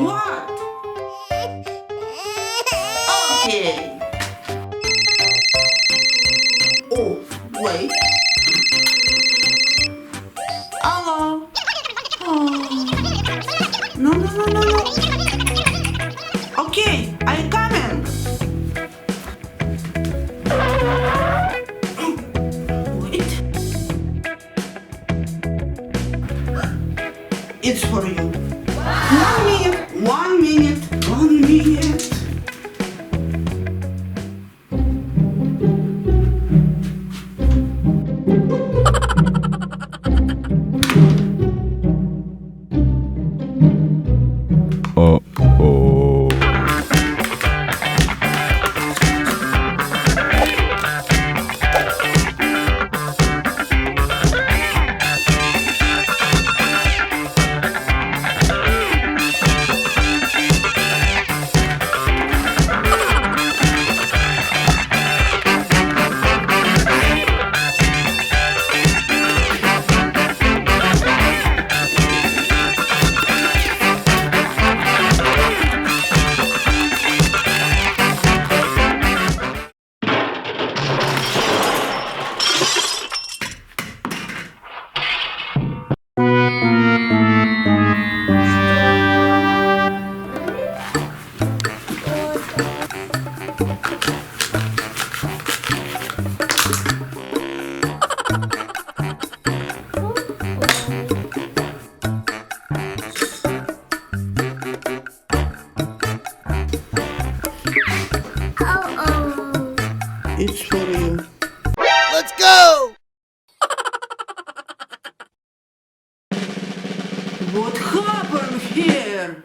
What? Okay. Oh, wait. Hello. Oh. No, no, no, no, no. Okay, I coming. Wait. It's for you. 1 minute, 1 minute, 1 minute. It's for you. Let's go! What happened here?